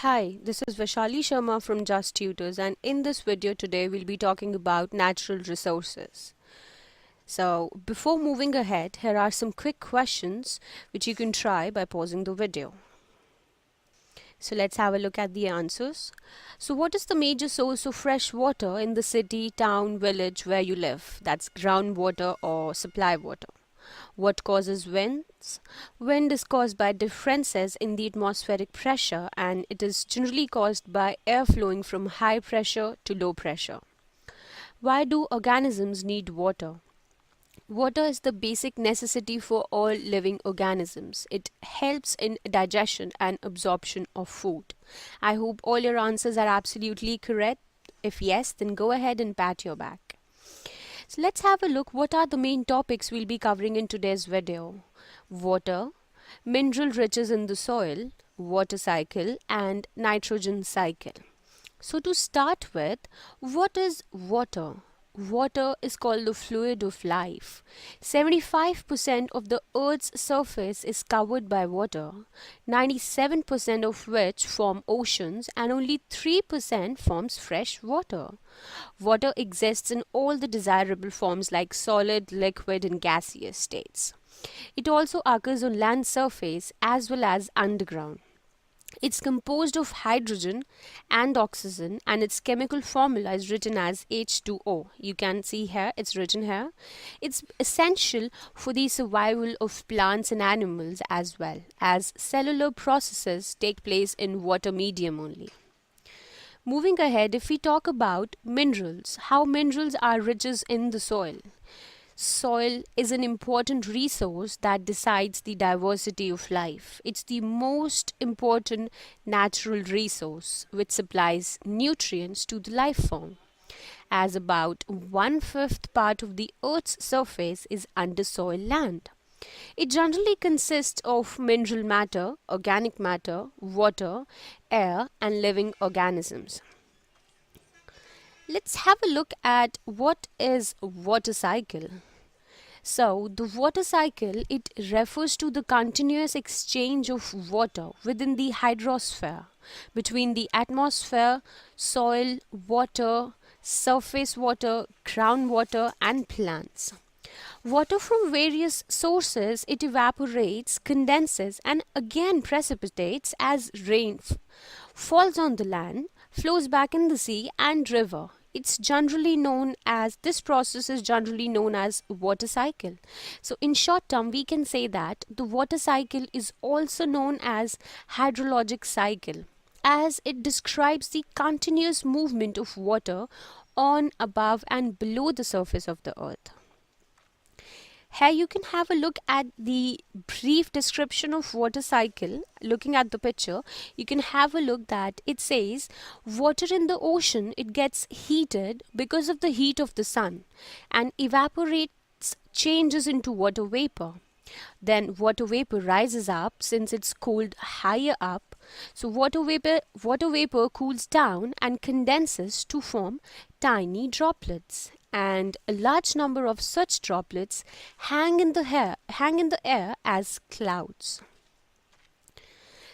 Hi, this is Vaishali Sharma from Just Tutors, and in this video today we'll be talking about natural resources. So before moving ahead, here are some quick questions which you can try by pausing the video. So let's have a look at the answers. So what is the major source of fresh water in the city, town, village where you live? That's groundwater or supply water. What causes winds? Wind is caused by differences in the atmospheric pressure, and it is generally caused by air flowing from high pressure to low pressure. Why do organisms need water? Water is the basic necessity for all living organisms. It helps in digestion and absorption of food. I hope all your answers are absolutely correct. If yes, then go ahead and pat your back. So let's have a look what are the main topics we'll be covering in today's video. Water, mineral riches in the soil, water cycle and nitrogen cycle. So to start with, what is water? Water is called the fluid of life. 75% of the Earth's surface is covered by water, 97% of which form oceans and only 3% forms fresh water. Water exists in all the desirable forms like solid, liquid and gaseous states. It also occurs on land surface as well as underground. It's composed of hydrogen and oxygen, and its chemical formula is written as H2O. You can see here, it's written here. It's essential for the survival of plants and animals as well, as cellular processes take place in water medium only. Moving ahead, if we talk about minerals, how minerals are riches in the soil. Soil is an important resource that decides the diversity of life. It's the most important natural resource which supplies nutrients to the life form, as about 1/5 part of the Earth's surface is under soil land. It generally consists of mineral matter, organic matter, water, air, and living organisms. Let's have a look at what is water cycle. So the water cycle, it refers to the continuous exchange of water within the hydrosphere between the atmosphere, soil, water, surface water, groundwater and plants. Water from various sources, it evaporates, condenses and again precipitates as rain falls on the land, flows back in the sea and river. This process is generally known as water cycle. So in short term, we can say that the water cycle is also known as hydrologic cycle, as it describes the continuous movement of water on, above and below the surface of the earth. Here you can have a look at the brief description of water cycle. Looking at the picture, you can have a look that it says water in the ocean, it gets heated because of the heat of the sun and evaporates, changes into water vapor. Then water vapor rises up since it's cooled higher up. So water vapor cools down and condenses to form tiny droplets, and a large number of such droplets hang in the air as clouds.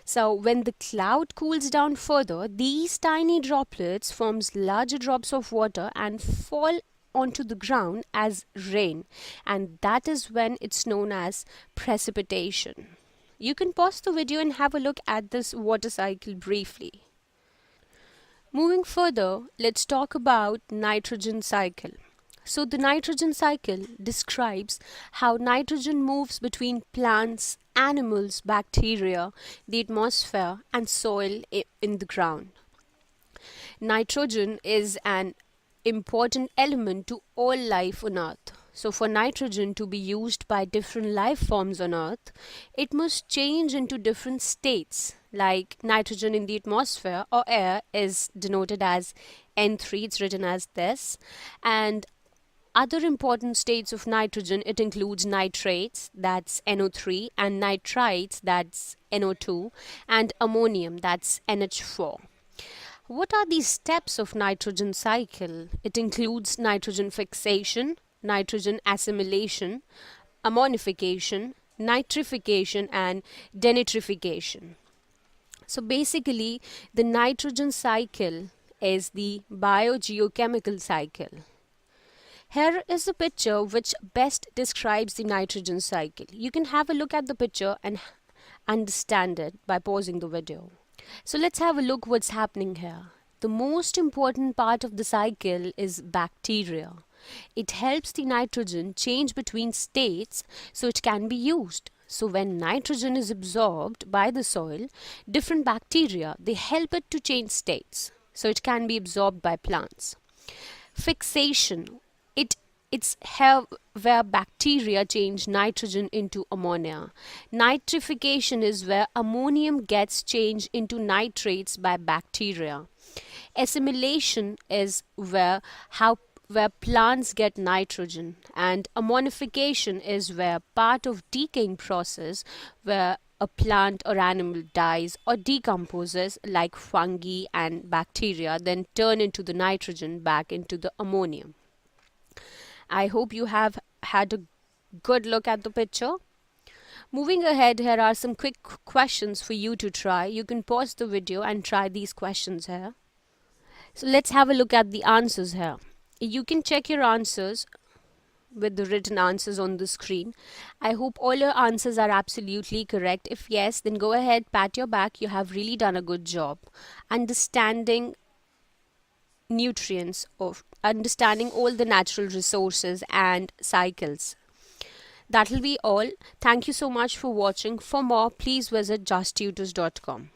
So when the cloud cools down further, these tiny droplets forms larger drops of water and fall onto the ground as rain, and that is when it's known as precipitation. You can pause the video and have a look at this water cycle briefly. Moving further, let's talk about nitrogen cycle. So the nitrogen cycle describes how nitrogen moves between plants, animals, bacteria, the atmosphere and soil in the ground. Nitrogen is an important element to all life on earth. So for nitrogen to be used by different life forms on earth, it must change into different states. Like nitrogen in the atmosphere or air is denoted as N3, it's written as this. And other important states of nitrogen, it includes nitrates, that's NO3, and nitrites, that's NO2, and ammonium, that's NH4. What are the steps of nitrogen cycle? It includes nitrogen fixation, nitrogen assimilation, ammonification, nitrification and denitrification. So basically, the nitrogen cycle is the biogeochemical cycle. Here is a picture which best describes the nitrogen cycle. You can have a look at the picture and understand it by pausing the video. So let's have a look what's happening here. The most important part of the cycle is bacteria. It helps the nitrogen change between states so it can be used. So when nitrogen is absorbed by the soil, different bacteria, they help it to change states so it can be absorbed by plants. Fixation. It's here where bacteria change nitrogen into ammonia. Nitrification is where ammonium gets changed into nitrates by bacteria. Assimilation is where plants get nitrogen, and ammonification is where part of decaying process where a plant or animal dies or decomposes like fungi and bacteria then turn into the nitrogen back into the ammonium. I hope you have had a good look at the picture. Moving ahead, here are some quick questions for you to try. You can pause the video and try these questions here. So let's have a look at the answers here. You can check your answers with the written answers on the screen. I hope all your answers are absolutely correct. If yes, then go ahead, pat your back. You have really done a good job understanding nutrients, of understanding all the natural resources and cycles. That will be all. Thank you so much for watching. For more, please visit justtutors.com.